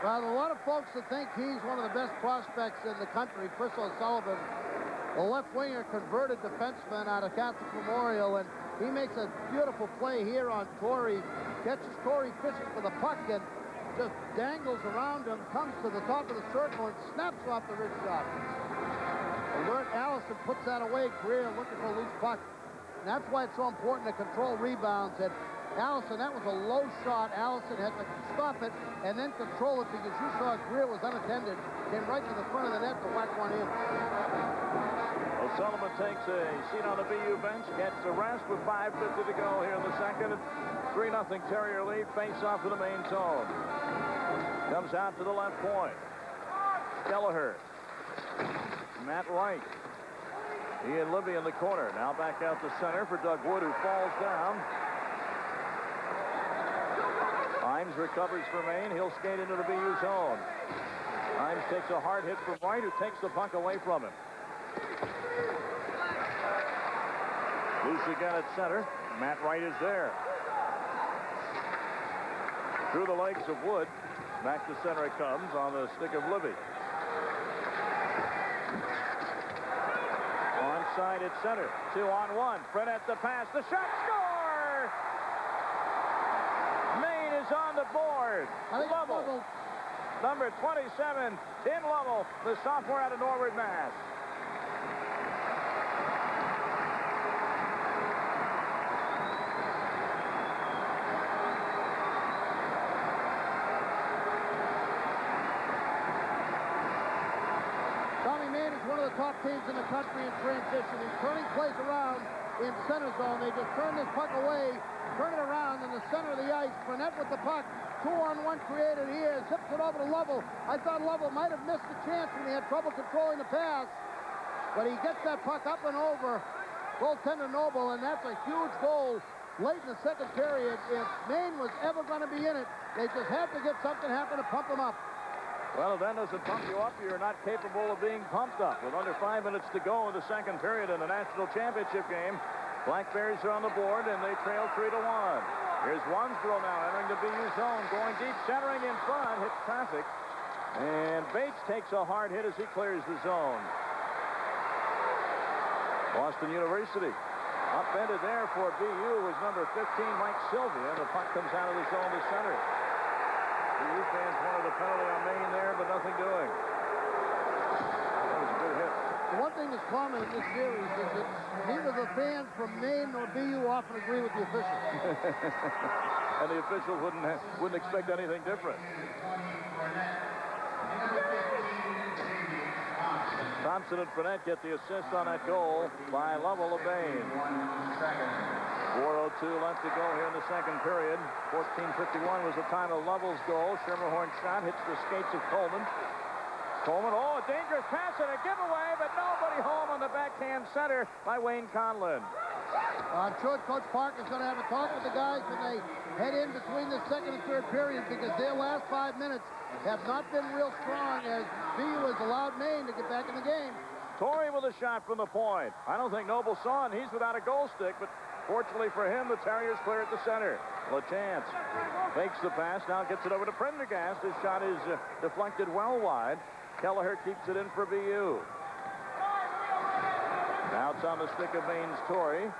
Well, a lot of folks that think he's one of the best prospects in the country, Chris O'Sullivan, the left winger, converted defenseman out of Catholic Memorial, and he makes a beautiful play here on Torrey. Catches Torrey fishing for the puck and just dangles around him, comes to the top of the circle and snaps off the wrist shot. Alert Allison puts that away. Greer looking for a loose puck. And that's why it's so important to control rebounds. And Allison, that was a low shot. Allison had to stop it and then control it because you saw Greer was unattended. Came right to the front of the net to whack one in. O'Sullivan takes a seat on the BU bench, gets a rest with 5:50 to go here in the second. 3-0 Terrier lead. Face off to the Maine zone. Comes out to the left point. Kelleher. Matt Wright. He and Libby in the corner. Now back out to center for Doug Wood, who falls down. Himes recovers for Maine. He'll skate into the BU zone. Himes takes a hard hit from Wright, who takes the puck away from him. Loose again at center. Matt Wright is there. Through the legs of Wood. Back to center it comes on the stick of Libby. Onside at center. 2-on-1. Frenette the pass. The shot. Score! Maine is on the board. Lovell. Number 27, Tim Lovell, the sophomore out of Norwood, Mass. Maine is one of the top teams in the country in transition. He's turning plays around in center zone. They just turn this puck away, turn it around in the center of the ice. Frenette with the puck. 2-on-1 created here. Zips it over to Lovell. I thought Lovell might have missed the chance when he had trouble controlling the pass. But he gets that puck up and over goaltender Noble, and that's a huge goal late in the second period. If Maine was ever going to be in it, they just had to get something happen to pump them up. Well, if that doesn't pump you up, you're not capable of being pumped up. With under 5 minutes to go in the second period in the national championship game, Black Bears are on the board, and they trail 3-1. Here's Wansborough now entering the BU zone, going deep, centering in front, hits traffic. And Bates takes a hard hit as he clears the zone. Boston University upended there for BU was number 15, Mike Sylvia, and the puck comes out of the zone to center. BU fans wanted a penalty on Maine there, but nothing doing. That was a good hit. The one thing that's common in this series is that neither the fans from Maine nor BU often agree with the officials. And the officials wouldn't expect anything different. Thompson and Frenette get the assist on that goal by Lovell of Maine. 4:02 left to go here in the second period. 14:51 was the time of Lovell's goal. Schermerhorn shot hits the skates of Coleman. Coleman, oh, a dangerous pass and a giveaway, but nobody home on the backhand center by Wayne Conlon. I'm sure Coach Park is going to have a talk with the guys when they head in between the second and third period, because their last 5 minutes have not been real strong as BU has allowed Maine to get back in the game. Torrey with a shot from the point. I don't think Noble saw it. He's without a goal stick, but fortunately for him, the Terriers clear at the center. LaChance fakes the pass, now gets it over to Prendergast. His shot is deflected well wide. Kelleher keeps it in for BU. Now it's on the stick of Maine's Torrey.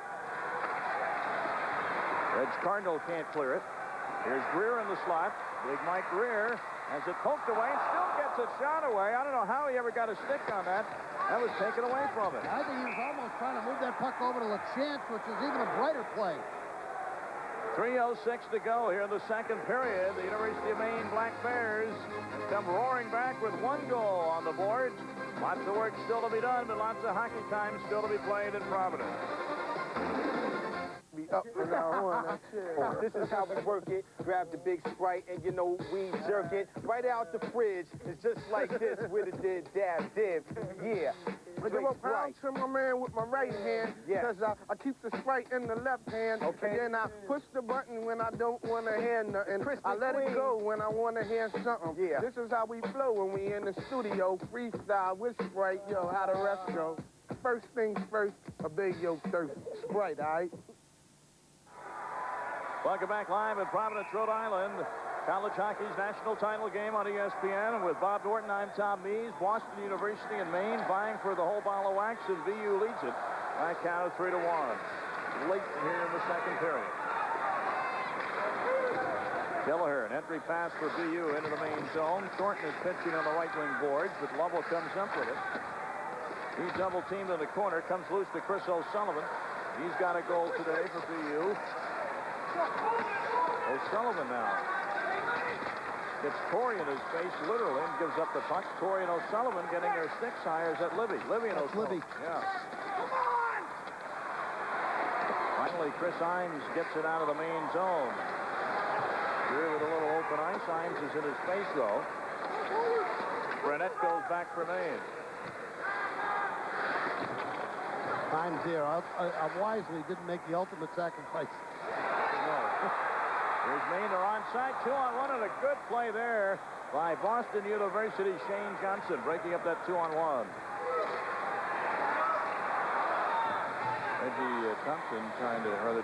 Reg Cardinal can't clear it. Here's Greer in the slot. Big Mike Greer has it poked away and still gets a shot away. I don't know how he ever got a stick on that. That was taken away from him. I think he was almost trying to move that puck over to LaChance, which is even a brighter play. 3:06 to go here in the second period. The University of Maine Black Bears come roaring back with 1 goal on the board. Lots of work still to be done, but lots of hockey time still to be played in Providence. Be up from now on. This is how we work it. Grab the big Sprite and, you know, we jerk it right out the fridge. It's just like this with a dab dip. Yeah. But you want pound to my man with my right hand, because I keep the Sprite in the left hand, and then I push the button when I don't want to hear nothing. I let it go when I want to hear something. Yeah. This is how we flow when we in the studio, freestyle with Sprite. Yo, how the rest go. First things first, a big yo thirst. Sprite, all right? Welcome back live in Providence, Rhode Island. College hockey's national title game on ESPN. With Bob Norton, I'm Tom Mees. Boston University and Maine vying for the whole ball of wax, and BU leads it by a count of 3-1. Late here in the second period. Kelleher, an entry pass for BU into the Maine zone. Thornton is pitching on the right wing boards, but Lovell comes up with it. He double teamed in the corner, comes loose to Chris O'Sullivan. He's got a goal today for BU. O'Sullivan now gets Torrey in his face, literally, and gives up the puck. Torrey and O'Sullivan getting their sticks hires at Libby. Libby and O'Sullivan. Yeah. Finally, Chris Imes gets it out of the Maine zone. Here with a little open ice. Imes is in his face, though. Burnett goes back for Maine. Times here. I wisely didn't make the ultimate sacrifice. No. Here's Maine. They're onside. 2-on-1, and a good play there by Boston University Shane Johnson, breaking up that 2-on-1. Reggie Thompson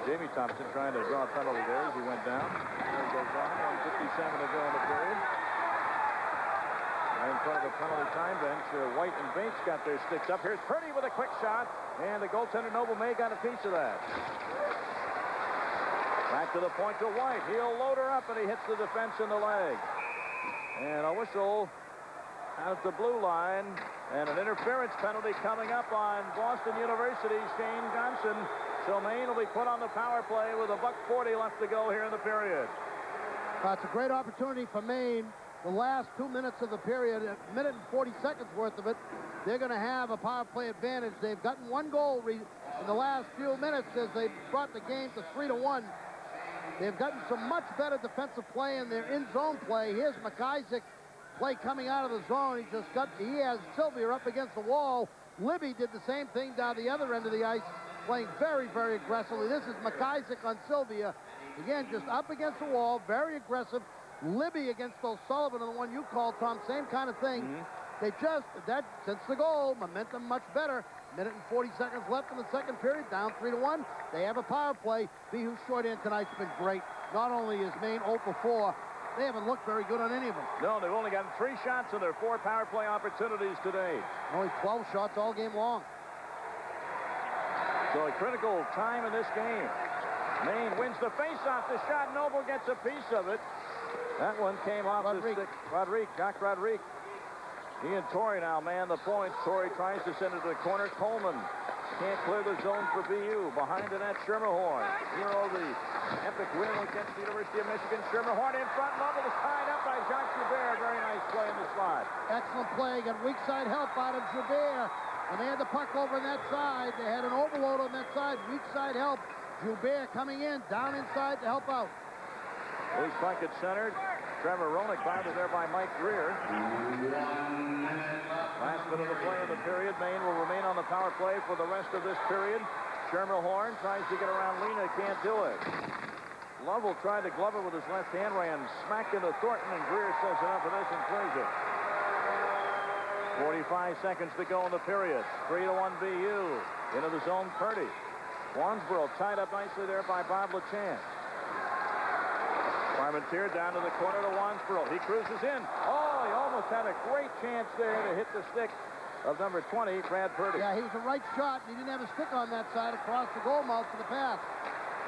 Jamie Thompson trying to draw a penalty there as he went down. There he goes on. 1:57 to go in the period. Right in front of the penalty time bench, White and Bates got their sticks up. Here's Purdy with a quick shot, and the goaltender Noble May got a piece of that. Back to the point to White. He'll load her up, and he hits the defense in the leg. And a whistle out the blue line, and an interference penalty coming up on Boston University, Shane Johnson. So Maine will be put on the power play with $1:40 left to go here in the period. It's a great opportunity for Maine. The last 2 minutes of the period, a minute and 40 seconds worth of it, they're going to have a power play advantage. They've gotten one goal in the last few minutes as they brought the game to 3-1. They've gotten some much better defensive play in their in-zone play. Here's McIsaac play coming out of the zone. He has Sylvia up against the wall. Libby did the same thing down the other end of the ice, playing very, very aggressively. This is McIsaac on Sylvia. Again, just up against the wall, very aggressive. Libby against O'Sullivan, and the one you called, Tom, same kind of thing. They since the goal, momentum much better. Minute and 40 seconds left in the second period, down 3-1. They have a power play. BU's short end tonight's been great. Not only is Maine 0 for 4, they haven't looked very good on any of them. No, they've only gotten 3 shots in their 4 power play opportunities today. Only 12 shots all game long. So a critical time in this game. Maine wins the faceoff. The shot, Noble gets a piece of it. That one came off the stick. Jacques Rodrigue. He and Torrey now man the point. Torrey tries to send it to the corner. Coleman can't clear the zone for BU. Behind the net, Schermerhorn. Hero of the epic win against the University of Michigan. Schermerhorn in front. Noble is tied up by Jacques Joubert. Very nice play in the slot. Excellent play. Got weak side help out of Joubert. When they had the puck over on that side, they had an overload on that side. Weak side help. Joubert coming in, down inside to help out. Loose puck at center. Trevor Roenick bounded there by Mike Greer. Last minute of play in the period. Maine will remain on the power play for the rest of this period. Schermerhorn tries to get around Lena, can't do it. Lovell tried to glove it with his left hand, ran smack into Thornton, and Greer says enough of this and clears it. 45 seconds to go in the period. 3-1 BU. Into the zone, Purdy. Wansboro tied up nicely there by Bob LaChance. Parmentier down to the corner to Wansboro. He cruises in. Oh, he almost had a great chance there to hit the stick of number 20, Brad Purdy. Yeah, he was a right shot. He didn't have a stick on that side across the goal mouth for the pass.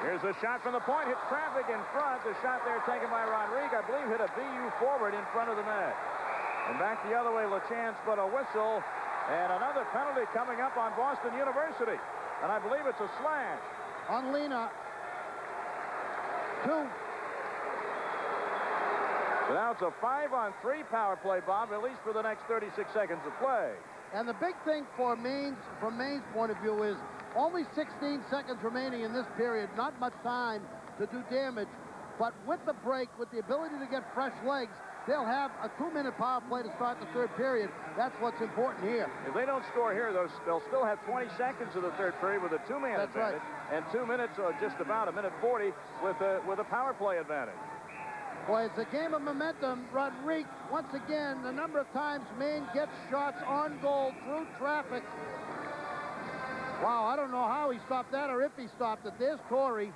Here's a shot from the point. Hits traffic in front. The shot there taken by Rodrigue, I believe, hit a BU forward in front of the net. And back the other way, LaChance, but a whistle. And another penalty coming up on Boston University. And I believe it's a slash. On Lena. 2. So now it's a 5-on-3 power play, Bob, at least for the next 36 seconds of play. And the big thing from Maine's point of view is only 16 seconds remaining in this period. Not much time to do damage. But with the break, with the ability to get fresh legs, they'll have a 2-minute power play to start the third period. That's what's important here. If they don't score here, they'll still have 20 seconds of the third period with a 2-man advantage. Right. And 2 minutes, or just about a minute 40, with a power play advantage. Boy, it's a game of momentum. Rodrigue, once again, the number of times Maine gets shots on goal through traffic. Wow, I don't know how he stopped that or if he stopped it. There's Torrey.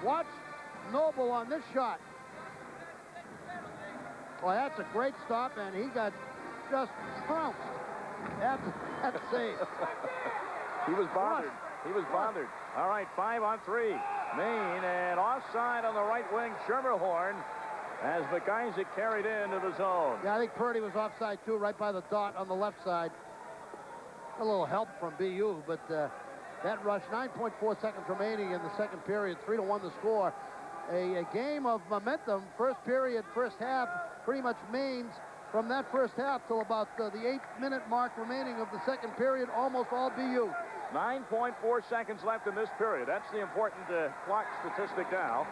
Watch Noble on this shot. Boy, that's a great stop, and he got just trounced. That's safe. He was bothered. He was bothered. All right, 5-on-3. Maine, and offside on the right wing, Schermerhorn, as McIsaac carried into the zone. Yeah, I think Purdy was offside, too, right by the dot on the left side. A little help from BU, but that rush. 9.4 seconds remaining in the second period. 3-1 the score. A game of momentum. First period, first half, pretty much Maine's from that first half till about the 8-minute mark remaining of the second period, almost all BU. 9.4 seconds left in this period. That's the important clock statistic now.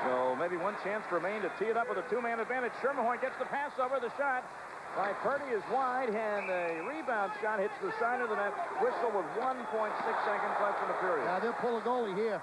So maybe one chance for Maine to tee it up with a two-man advantage. Schermerhorn gets the pass over. The shot by Purdy is wide, and a rebound shot hits the side of the net. Whistle with 1.6 seconds left in the period. Now they'll pull a goalie here.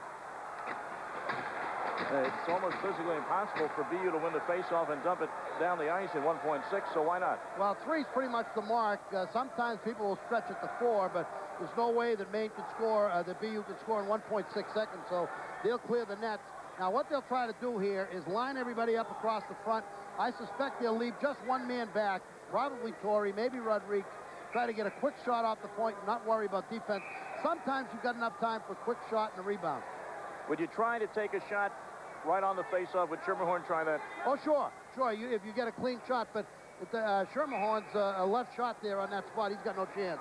It's almost physically impossible for BU to win the faceoff and dump it down the ice in 1.6, so why not? Well, 3 is pretty much the mark. Sometimes people will stretch it to 4, but there's no way that Maine could score, that BU could score in 1.6 seconds, so they'll clear the nets. Now, what they'll try to do here is line everybody up across the front. I suspect they'll leave just one man back, probably Torrey, maybe Rodriguez, try to get a quick shot off the point and not worry about defense. Sometimes you've got enough time for a quick shot and a rebound. Would you try to take a shot right on the face-off? Would Schermerhorn try that? Oh, sure. If you get a clean shot, but Schermerhorn's a left shot there on that spot. He's got no chance.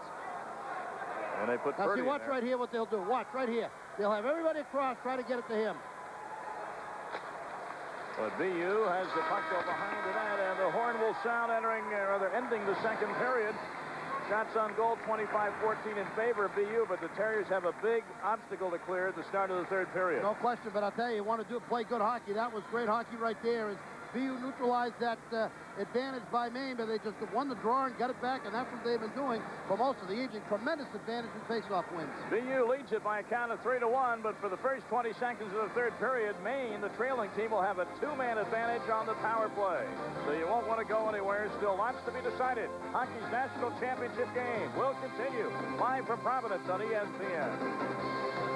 And they put now, Purdy see, watch in there. right here what they'll do. Watch right here. They'll have everybody across, try to get it to him. But BU has the puck go behind the net, and the horn will sound ending the second period. Shots on goal, 25-14 in favor of BU, but the Terriers have a big obstacle to clear at the start of the third period. No question, but I'll tell you want to play good hockey. That was great hockey right there. As BU neutralized that advantage by Maine, but they just won the draw and got it back, and that's what they've been doing for most of the evening. Tremendous advantage in faceoff wins. BU leads it by a count of 3-1, but for the first 20 seconds of the third period, Maine, the trailing team, will have a two-man advantage on the power play. So you won't want to go anywhere. Still lots to be decided. Hockey's national championship game will continue live from Providence on ESPN.